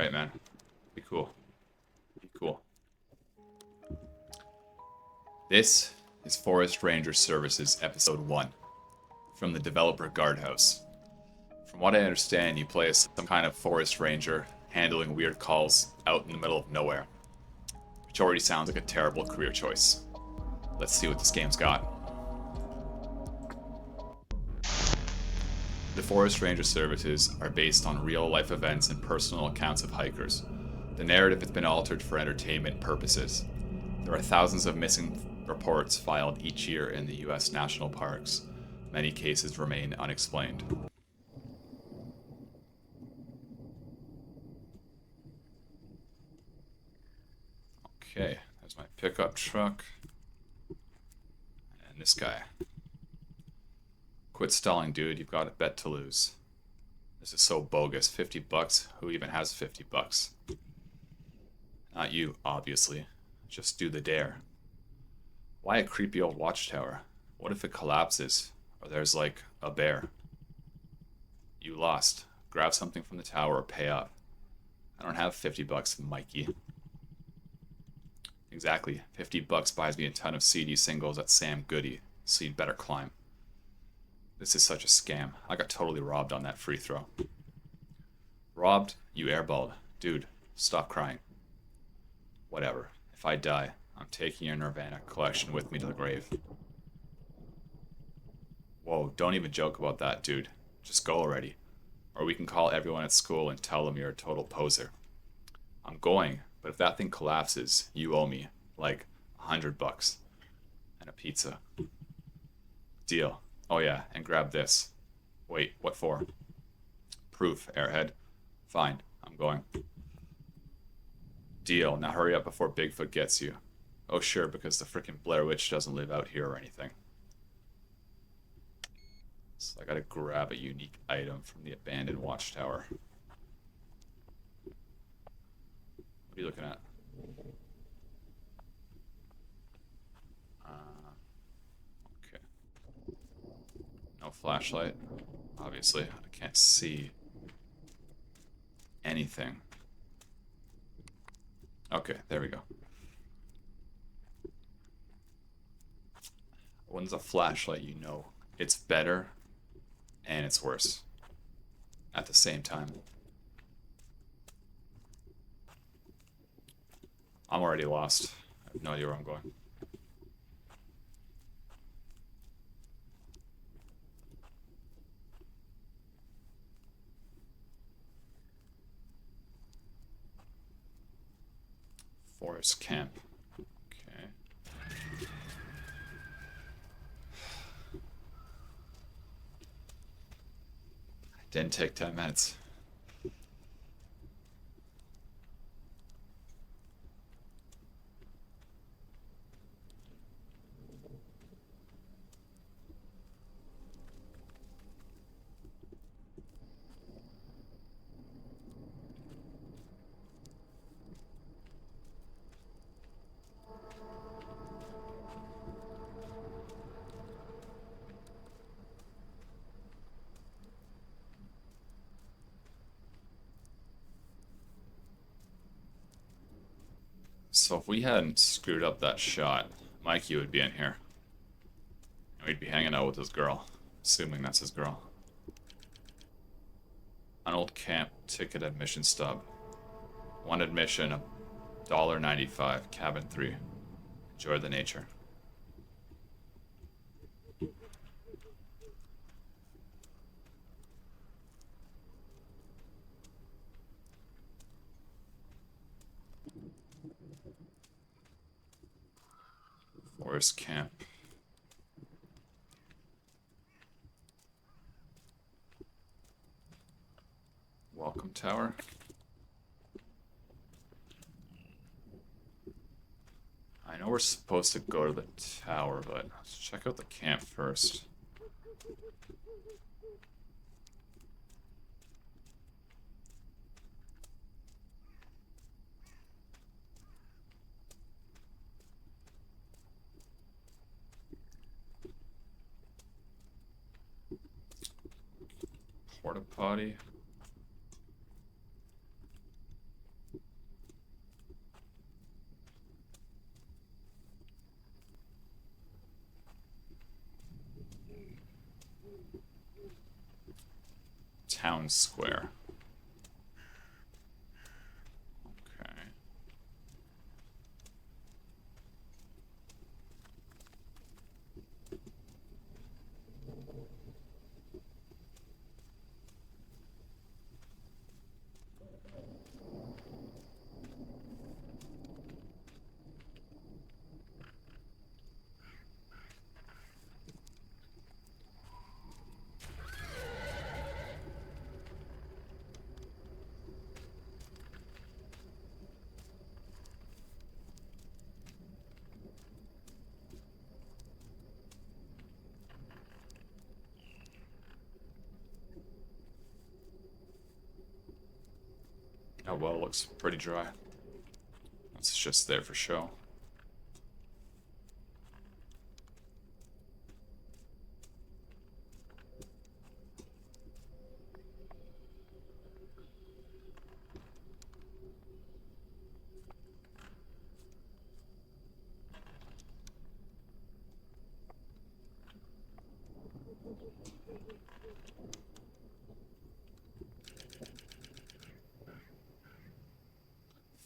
Alright, man. Be cool. Be cool. This is Forest Ranger Services Episode 1 from the developer Guardhouse. From what I understand, you play as some kind of forest ranger handling weird calls out in the middle of nowhere, which already sounds like a terrible career choice. Let's see what this game's got. The Forest Ranger Services are based on real-life events and personal accounts of hikers. The narrative has been altered for entertainment purposes. There are thousands of missing reports filed each year in the US national parks. Many cases remain unexplained. Okay, there's my pickup truck. And this guy. Quit stalling, dude. You've got a bet to lose. This is so bogus. 50 bucks? Who even has 50 bucks? Not you, obviously. Just do the dare. Why a creepy old watchtower? What if it collapses? Or there's like a bear? You lost. Grab something from the tower or pay up. I don't have 50 bucks, Mikey. Exactly. 50 bucks buys me a ton of CD singles at Sam Goody, so you'd better climb. This is such a scam. I got totally robbed on that free throw. Robbed? You airballed. Dude, stop crying. Whatever. If I die, I'm taking your Nirvana collection with me to the grave. Whoa, don't even joke about that, dude. Just go already. Or we can call everyone at school and tell them you're a total poser. I'm going, but if that thing collapses, you owe me, like, 100 bucks. And a pizza. Deal. Oh yeah, and grab this. Wait, what for? Proof, airhead. Fine, I'm going. Deal. Now hurry up before Bigfoot gets you. Oh sure, because the frickin' Blair Witch doesn't live out here or anything. So I gotta grab a unique item from the abandoned watchtower. What are you looking at? Okay. No flashlight. Obviously, I can't see anything. Okay, there we go. When's a flashlight, you know it's better and it's worse at the same time. I'm already lost. I have no idea where I'm going. Forest camp. Okay. Didn't take 10 minutes. So if we hadn't screwed up that shot, Mikey would be in here. And we'd be hanging out with his girl. Assuming that's his girl. An old camp ticket admission stub. One admission, $1.95, cabin 3. Enjoy the nature. Forest camp. Welcome tower. I know we're supposed to go to the tower, but let's check out the camp first. Porta potty. town square. Okay. Oh well, looks pretty dry. It's just there for show.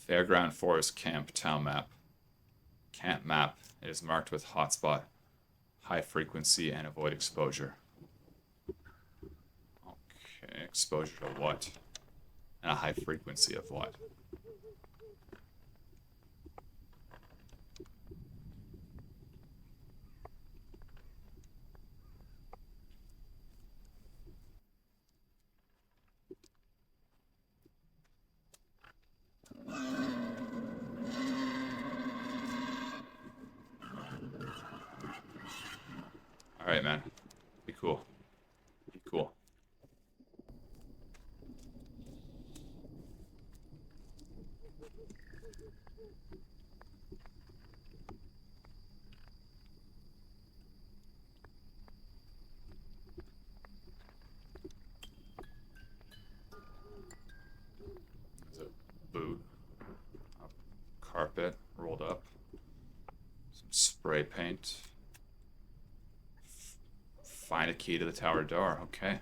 Fairground Forest Camp Town Map. Camp Map. It is marked with hotspot, high frequency, and avoid exposure. Okay, exposure to what? And a high frequency of what? Alright, man. Be cool. Be cool. There's a boot. A carpet rolled up. Some spray paint. Find a key to the tower door. Okay.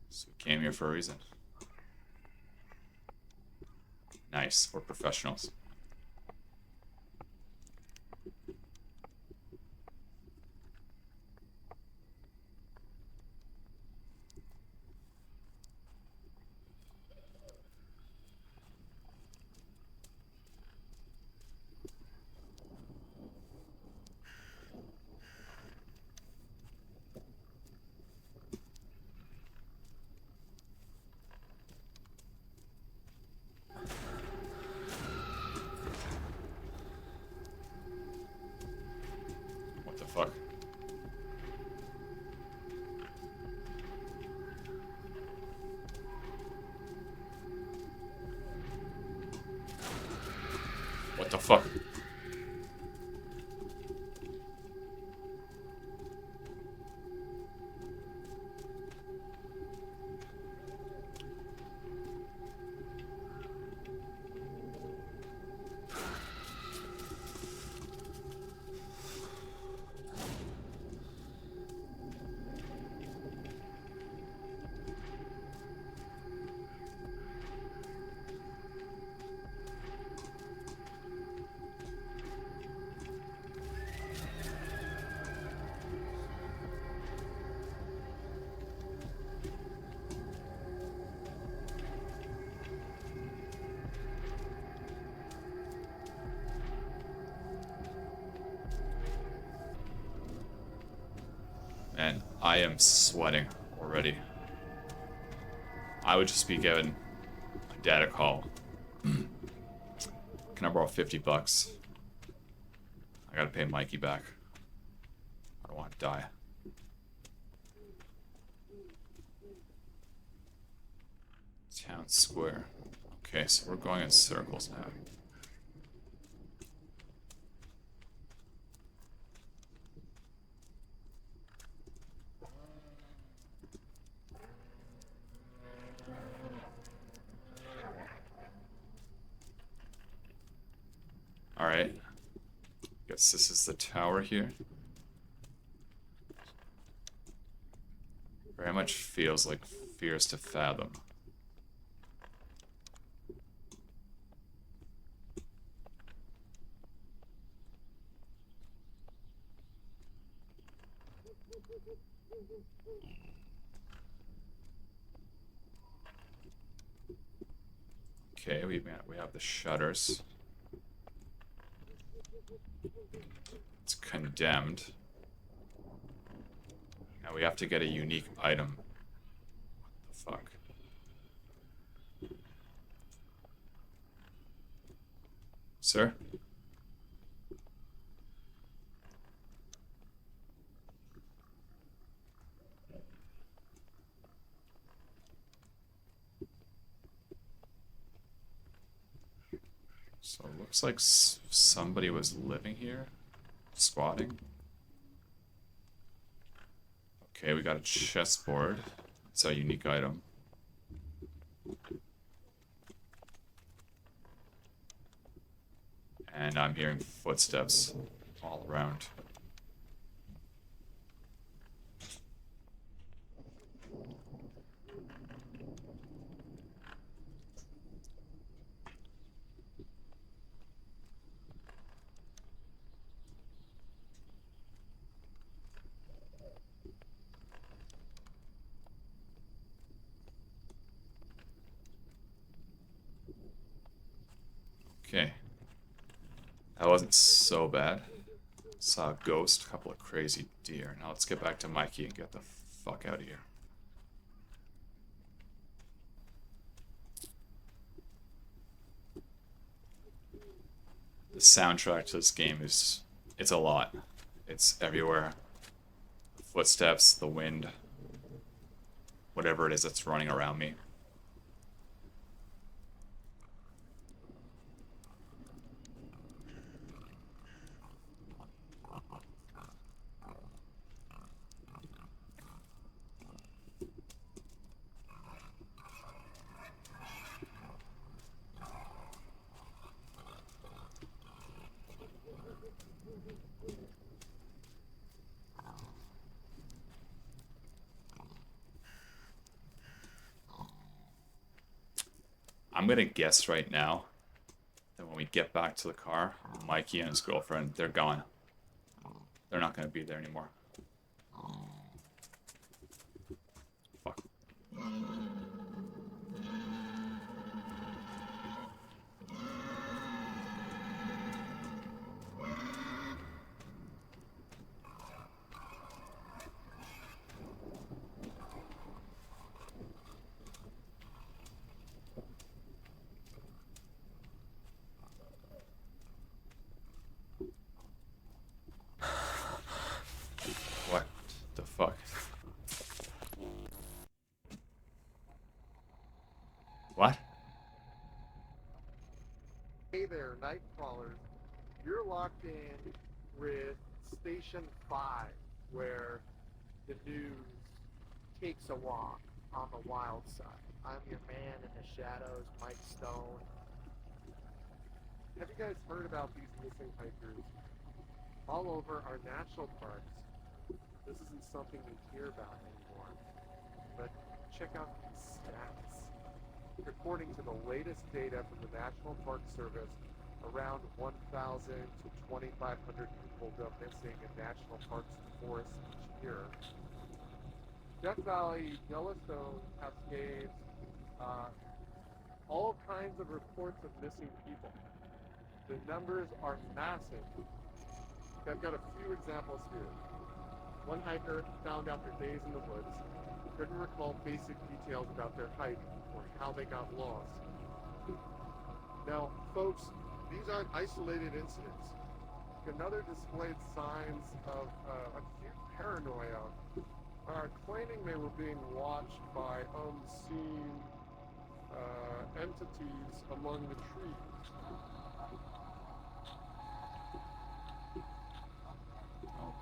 So we came here for a reason. Nice. We're professionals. What the fuck? What the fuck? Man, I am sweating already. I would just be giving my dad a call. Can I borrow 50 bucks? I gotta pay Mikey back. I don't want to die. Town square. Okay, so we're going in circles now. Alright. Guess this is the tower here. Very much feels like Fears to Fathom. Okay, we have the shutters. It's condemned. Now we have to get a unique item. What the fuck? Sir? So it looks like somebody was living here, squatting. Okay, we got a chessboard. It's a unique item. And I'm hearing footsteps all around. Okay. That wasn't so bad. Saw a ghost, a couple of crazy deer. Now let's get back to Mikey and get the fuck out of here. The soundtrack to this game it's a lot. It's everywhere. The footsteps, the wind, whatever it is that's running around me. I'm gonna guess right now that when we get back to the car, Mikey and his girlfriend, they're gone. They're not gonna be there anymore. Fuck. What the fuck? What? Hey there, night crawlers. You're locked in with Station 5, where the news takes a walk on the wild side. I'm your man in the shadows, Mike Stone. Have you guys heard about these missing hikers all over our national parks? This isn't something you hear about anymore. But check out these stats. According to the latest data from the National Park Service, around 1,000 to 2,500 people go missing in national parks and forests each year. Death Valley, Yellowstone, Cascades, all kinds of reports of missing people. The numbers are massive. I've got a few examples here. One hiker found after days in the woods couldn't recall basic details about their hike or how they got lost. Now, folks, these aren't isolated incidents. Another displayed signs of acute paranoia, claiming they were being watched by unseen entities among the trees.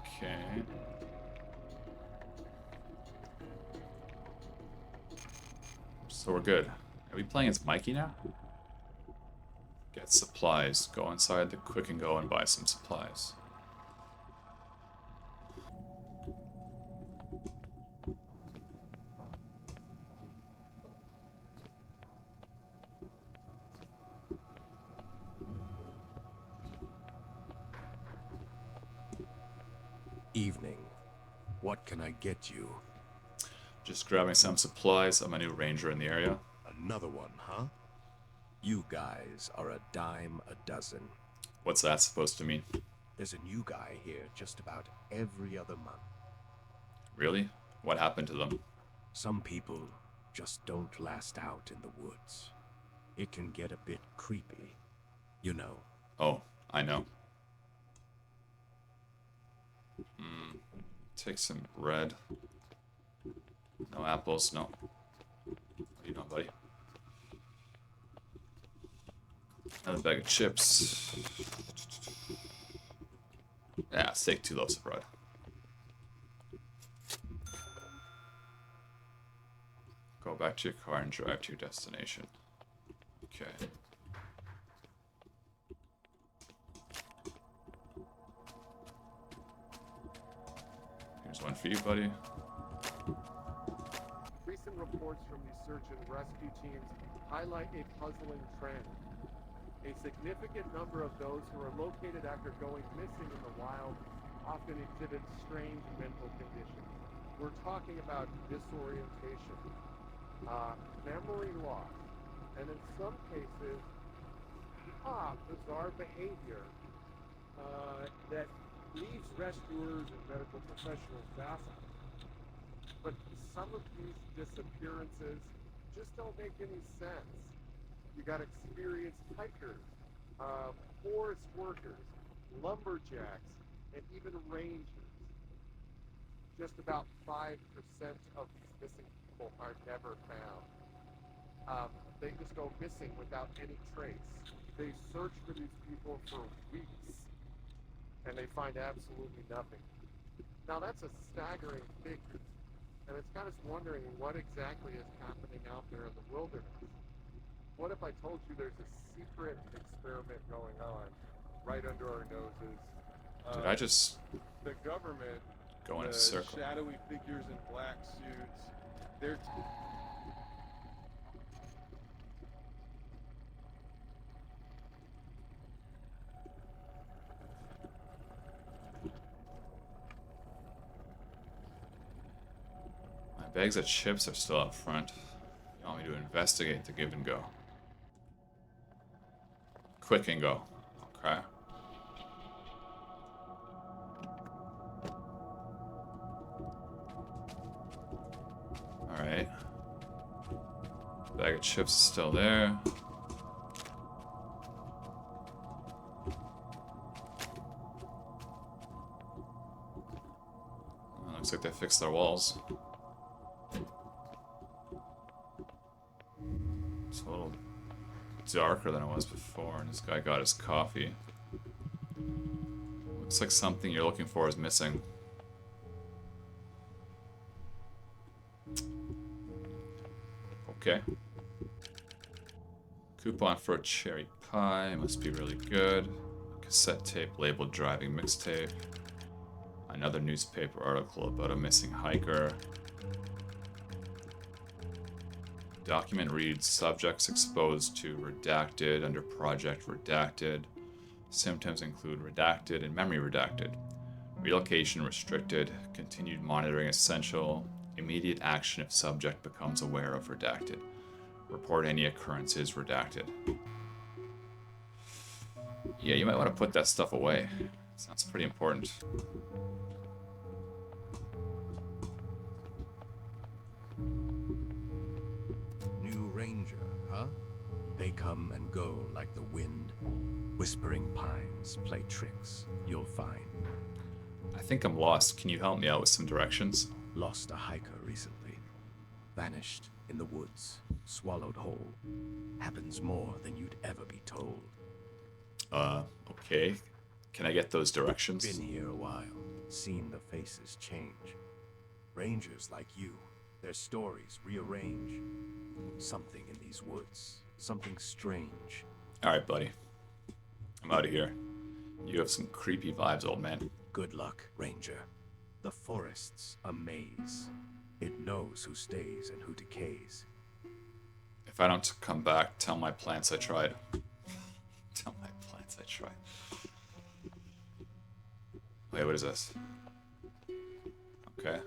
Okay. So we're good. Are we playing as Mikey now? Get supplies. Go inside the Quick and Go and buy some supplies. Evening. What can I get you? Just grabbing some supplies. I'm a new ranger in the area. Another one, huh? You guys are a dime a dozen. What's that supposed to mean? There's a new guy here just about every other month. Really? What happened to them? Some people just don't last out in the woods. It can get a bit creepy, you know. Oh, I know. Take some bread. No apples, no. What are you doing, buddy? Another bag of chips. Yeah, let's take 2 loaves of bread. Go back to your car and drive to your destination. Okay. Here's one for you, buddy. Recent reports from these search and rescue teams highlight a puzzling trend. A significant number of those who are located after going missing in the wild often exhibit strange mental conditions. We're talking about disorientation, memory loss, and in some cases, bizarre behavior that leaves rescuers and medical professionals baffled. But some of these disappearances just don't make any sense. You got experienced hikers, forest workers, lumberjacks, and even rangers. Just about 5% of these missing people are never found. They just go missing without any trace. They search for these people for weeks, and they find absolutely nothing. Now that's a staggering figure, and it's got us wondering what exactly is happening out there in the wilderness. What if I told you there's a secret experiment going on right under our noses? Did I just The government, go in a the circle? shadowy figures in black suits, they're My bags of chips are still up front. You want me to investigate the give and go? Quick and go. Okay. Alright. Bag of chips is still there. Looks like they fixed their walls. It's a little darker than it was before, and this guy got his coffee. Looks like something you're looking for is missing. Okay. Coupon for a cherry pie. Must be really good. Cassette tape labeled driving mixtape. Another newspaper article about a missing hiker. Document reads, subjects exposed to redacted under project redacted. Symptoms include redacted and memory redacted. Relocation restricted. Continued monitoring essential. Immediate action if subject becomes aware of redacted. Report any occurrences redacted. Yeah, you might want to put that stuff away. Sounds pretty important. New ranger, huh? They come and go like the wind. Whispering pines play tricks, you'll find. I think I'm lost. Can you help me out with some directions? Lost a hiker recently. Vanished in the woods. Swallowed whole. Happens more than you'd ever be told. Okay. Can I get those directions? Been here a while. Seen the faces change. Rangers like you. Their stories rearrange. Something in these woods. Something strange. Alright, buddy. I'm out of here. You have some creepy vibes, old man. Good luck, Ranger. The forest's a maze. It knows who stays and who decays. If I don't come back, tell my plants I tried. Tell my plants I tried. Wait, what is this? Okay.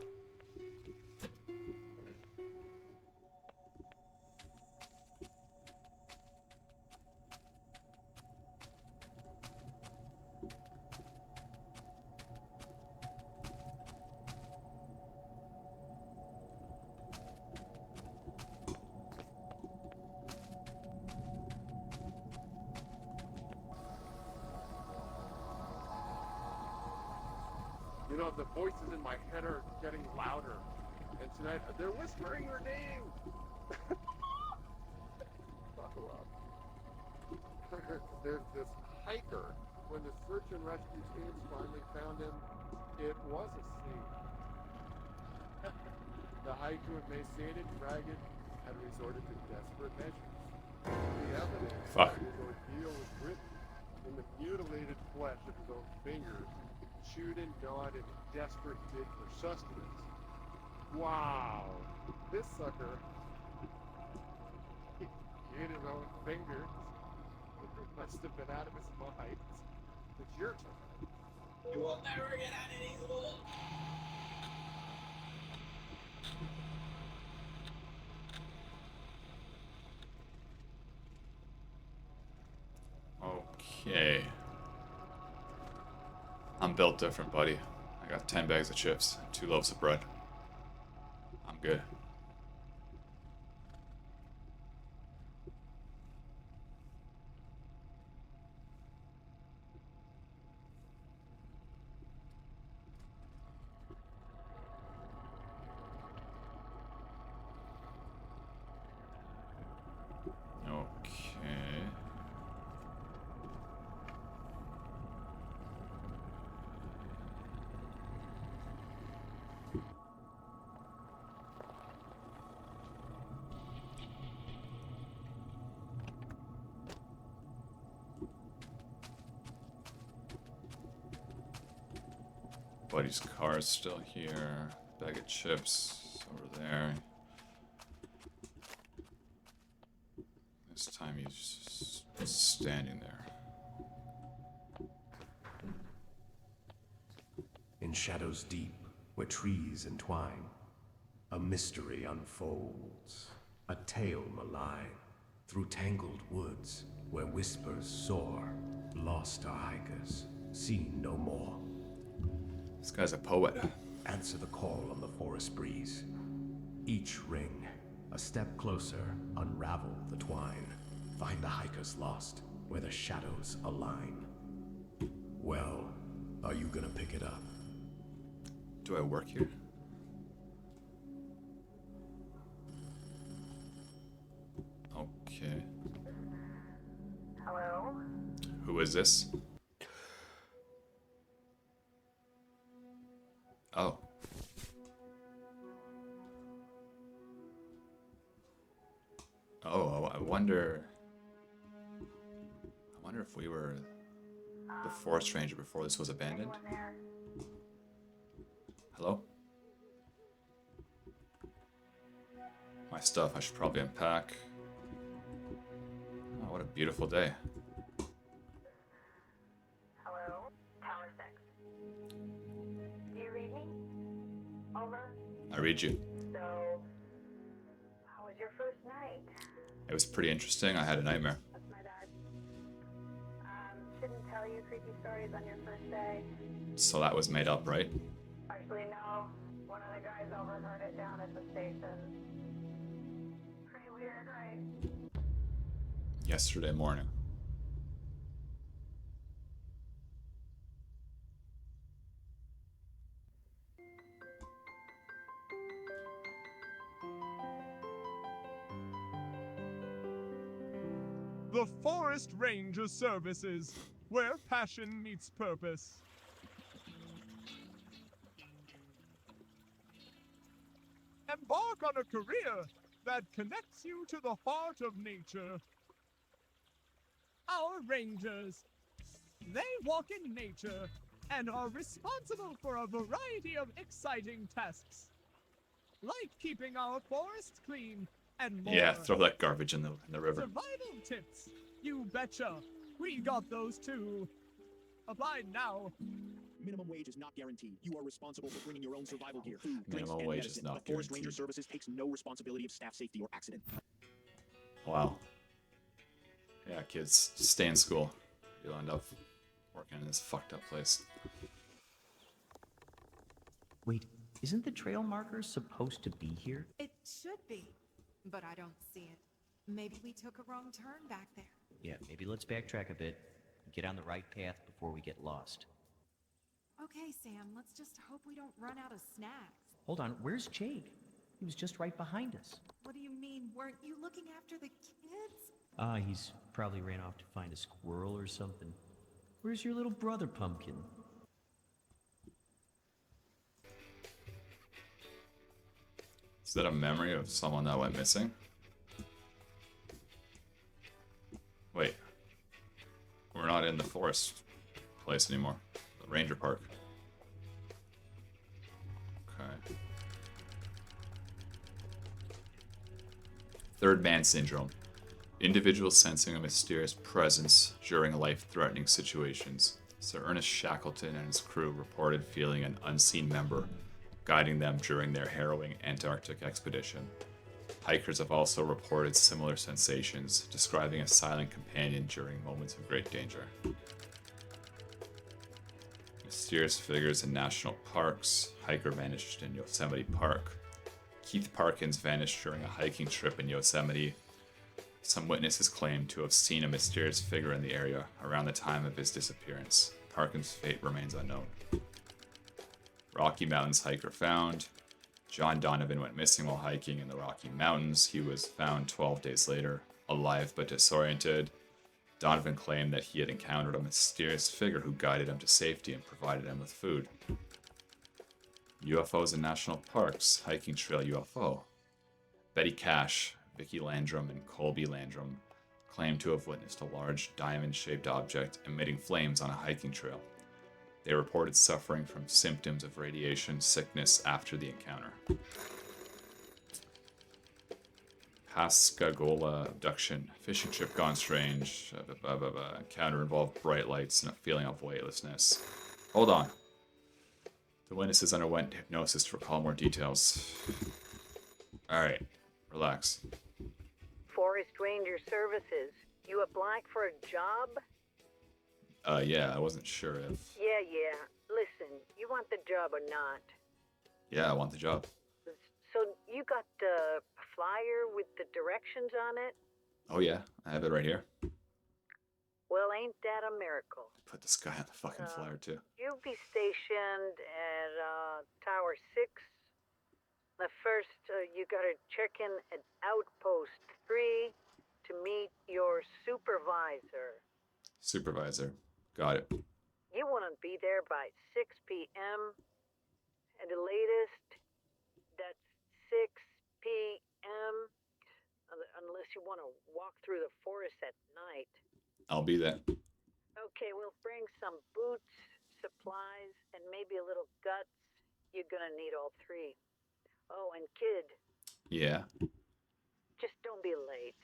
You know, the voices in my head are getting louder. And tonight, they're whispering your name. Buckle up. There's this hiker. When the search and rescue teams finally found him, it was a scene. The hiker, emaciated, ragged, had resorted to desperate measures. The evidence Fuck. of his ordeal was written in the mutilated flesh of his own fingers, chewed and gnawed in a desperate bid for sustenance. Wow, this sucker, he ate his own fingers. It must have been out of his mind. It's your turn. You will never get out of these woods. Okay. I'm built different, buddy. I got 10 bags of chips, 2 loaves of bread. I'm good. Okay. Buddy's car is still here. Bag of chips over there. This time he's just standing there. In shadows deep, where trees entwine, a mystery unfolds, a tale malign. Through tangled woods, where whispers soar, lost are hikers, seen no more. This guy's a poet. Answer the call on the forest breeze. Each ring, a step closer, unravel the twine. Find the hikers lost, where the shadows align. Well, are you gonna pick it up? Do I work here? Okay. Hello? Who is this? Oh. Oh, I wonder if we were the forest ranger before this was abandoned. Anyone there? Hello? My stuff, I should probably unpack. Oh, what a beautiful day. Hello? Tower 6. Do you read me? Over. I read you. So, how was your first night? It was pretty interesting. I had a nightmare. That's my bad. Shouldn't tell you creepy stories on your first day. So that was made up, right? Actually, no. One of the guys overheard it down at the station. Pretty weird, right? Yesterday morning. The Forest Ranger Services, where passion meets purpose. Embark on a career that connects you to the heart of nature. Our Rangers, they walk in nature and are responsible for a variety of exciting tasks, like keeping our forests clean and more. Yeah, throw that garbage in the river. Survival tips, you betcha. We got those too. Apply now. Minimum wage is not guaranteed. You are responsible for bringing your own survival gear, food, drinks, Minimum and wage medicine. is not But Forest Ranger guaranteed. Services takes no responsibility of staff safety or accident. Wow. Yeah, kids, stay in school. You'll end up working in this fucked up place. Wait, isn't the trail marker supposed to be here? It should be, but I don't see it. Maybe we took a wrong turn back there. Yeah, maybe let's backtrack a bit and get on the right path before we get lost. Okay, Sam, let's just hope we don't run out of snacks. Hold on, where's Jake? He was just right behind us. What do you mean? Weren't you looking after the kids? He's probably ran off to find a squirrel or something. Where's your little brother, Pumpkin? Is that a memory of someone that went missing? Wait. We're not in the forest place anymore. The ranger park. Okay. Third man syndrome. Individuals sensing a mysterious presence during life-threatening situations. Sir Ernest Shackleton and his crew reported feeling an unseen member guiding them during their harrowing Antarctic expedition. Hikers have also reported similar sensations, describing a silent companion during moments of great danger. Mysterious figures in national parks. Hiker vanished in Yosemite Park. Keith Parkins vanished during a hiking trip in Yosemite. Some witnesses claim to have seen a mysterious figure in the area around the time of his disappearance. Parkins' fate remains unknown. Rocky Mountains hiker found. John Donovan went missing while hiking in the Rocky Mountains. He was found 12 days later, alive but disoriented. Donovan claimed that he had encountered a mysterious figure who guided him to safety and provided him with food. UFOs in national parks, hiking trail UFO. Betty Cash, Vicky Landrum, and Colby Landrum claimed to have witnessed a large diamond-shaped object emitting flames on a hiking trail. They reported suffering from symptoms of radiation sickness after the encounter. Pascagoula abduction. Fishing trip gone strange. Encounter involved bright lights and a feeling of weightlessness. Hold on. The witnesses underwent hypnosis to recall more details. Alright, relax. Forest Ranger Services. You applied for a job? Yeah, I wasn't sure if... Yeah. Listen, you want the job or not? Yeah, I want the job. So you got the flyer with the directions on it? Oh yeah, I have it right here. Well, ain't that a miracle? Put this guy on the fucking flyer too. You'll be stationed at Tower 6. The first, you gotta check in at Outpost 3 to meet your supervisor. Supervisor. Got it. You want to be there by 6 p.m. At the latest, that's 6 p.m. Unless you want to walk through the forest at night. I'll be there. Okay, we'll bring some boots, supplies, and maybe a little guts. You're gonna need all three. Oh, and kid, Yeah. just don't be late.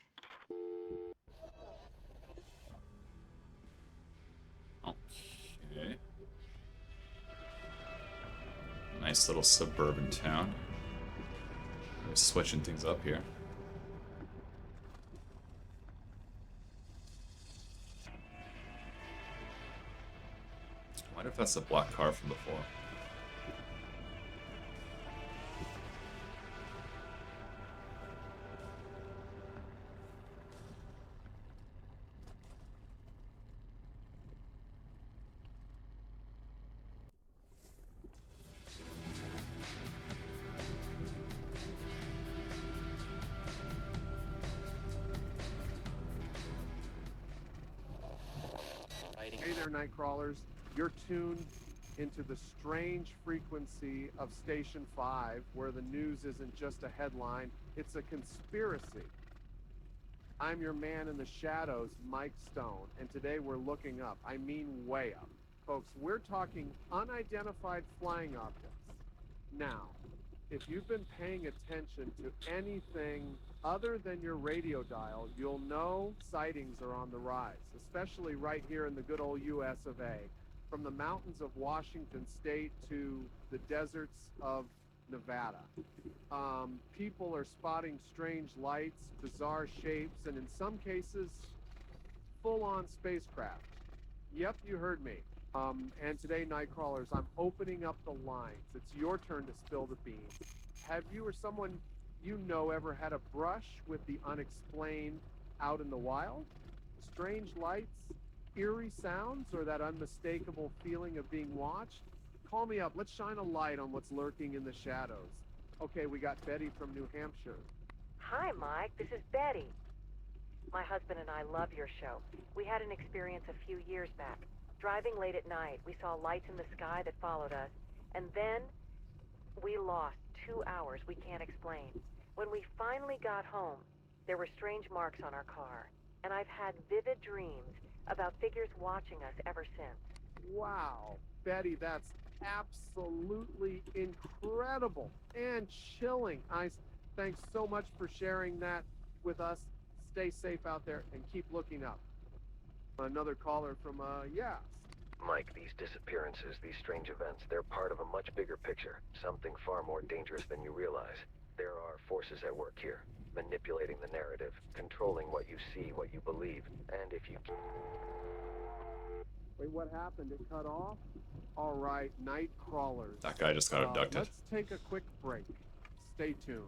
Okay. Nice little suburban town. We're switching things up here. I wonder if that's the black car from before. Hey there, night crawlers. You're tuned into the strange frequency of Station 5, where the news isn't just a headline, it's a conspiracy. I'm your man in the shadows, Mike Stone, and today we're looking up. I mean way up. Folks, we're talking unidentified flying objects. Now, if you've been paying attention to anything other than your radio dial, you'll know sightings are on the rise, especially right here in the good old US of A. from the mountains of Washington State to the deserts of Nevada. People are spotting strange lights, bizarre shapes, and in some cases, full-on spacecraft. Yep, you heard me. And today, Nightcrawlers, I'm opening up the lines. It's your turn to spill the beans. Have you or someone you know ever had a brush with the unexplained out in the wild? Strange lights, eerie sounds, or that unmistakable feeling of being watched? Call me up. Let's shine a light on what's lurking in the shadows. Okay, we got Betty from New Hampshire. Hi, Mike. This is Betty. My husband and I love your show. We had an experience a few years back. Driving late at night, we saw lights in the sky that followed us, and then we lost 2 hours we can't explain. When we finally got home, there were strange marks on our car, and I've had vivid dreams about figures watching us ever since. Wow, Betty, that's absolutely incredible and chilling. Thanks so much for sharing that with us. Stay safe out there and keep looking up. Another caller from, yeah. Mike, these disappearances, these strange events, they're part of a much bigger picture. Something far more dangerous than you realize. There are forces at work here, manipulating the narrative, controlling what you see, what you believe, and if you... Wait, what happened? It cut off? All right, night crawlers. That guy just got abducted. Let's take a quick break. Stay tuned.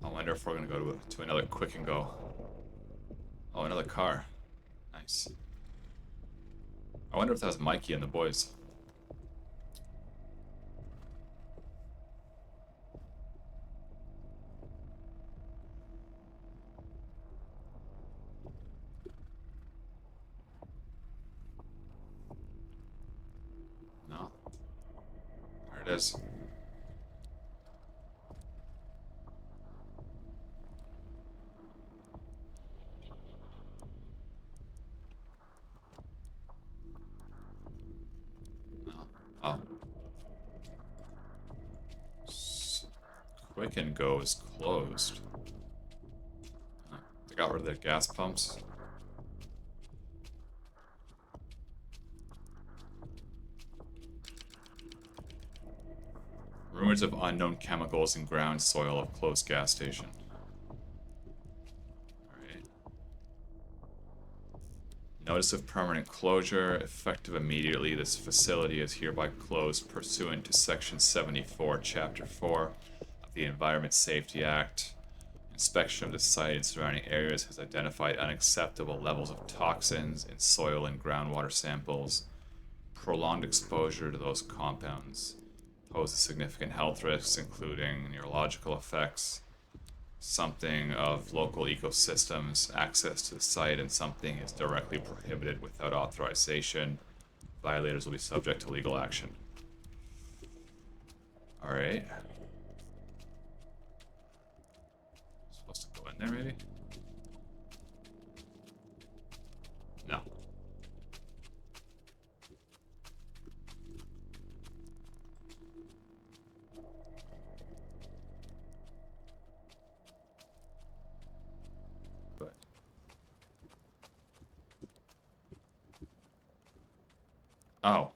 I wonder if we're gonna go to another quick and go. Oh, another car. Nice. I wonder if that was Mikey and the boys. No. There it is. Oh. Quick and Go is closed. They got rid of their gas pumps. Rumors of unknown chemicals in ground soil of closed gas station. Alright. Notice of permanent closure. Effective immediately, this facility is hereby closed pursuant to Section 74, Chapter 4 of the Environment Safety Act. Inspection of the site and surrounding areas has identified unacceptable levels of toxins in soil and groundwater samples. Prolonged exposure to those compounds poses significant health risks, including neurological effects, something of local ecosystems, access to the site, and something is directly prohibited without authorization. Violators will be subject to legal action. Alright. Supposed to go in there, maybe? No. But oh.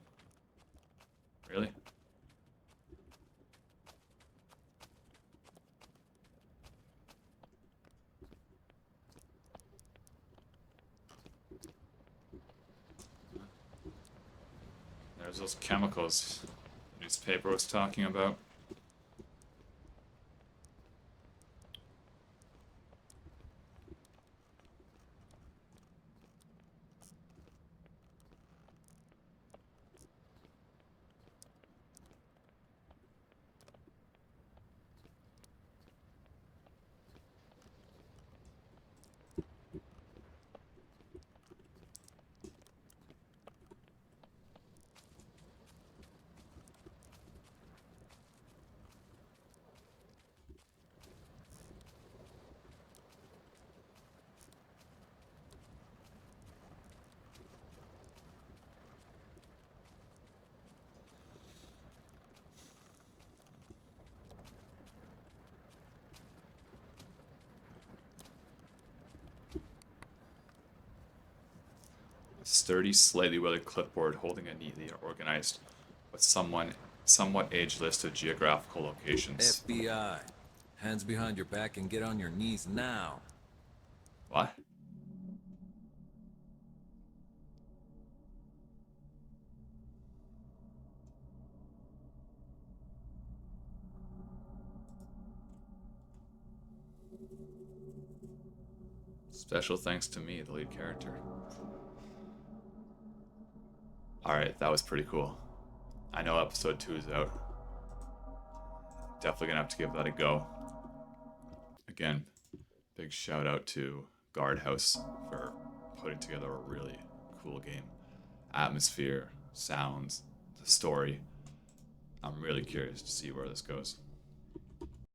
Really? There's those chemicals the newspaper was talking about. sturdy, slightly weathered clipboard holding a neatly organized but somewhat age list of geographical locations. FBI. Hands behind your back and get on your knees now. What? Special thanks to me, the lead character. Alright, that was pretty cool. I know episode 2 is out. Definitely gonna have to give that a go. Again, big shout out to Guardhouse for putting together a really cool game. Atmosphere, sounds, the story. I'm really curious to see where this goes.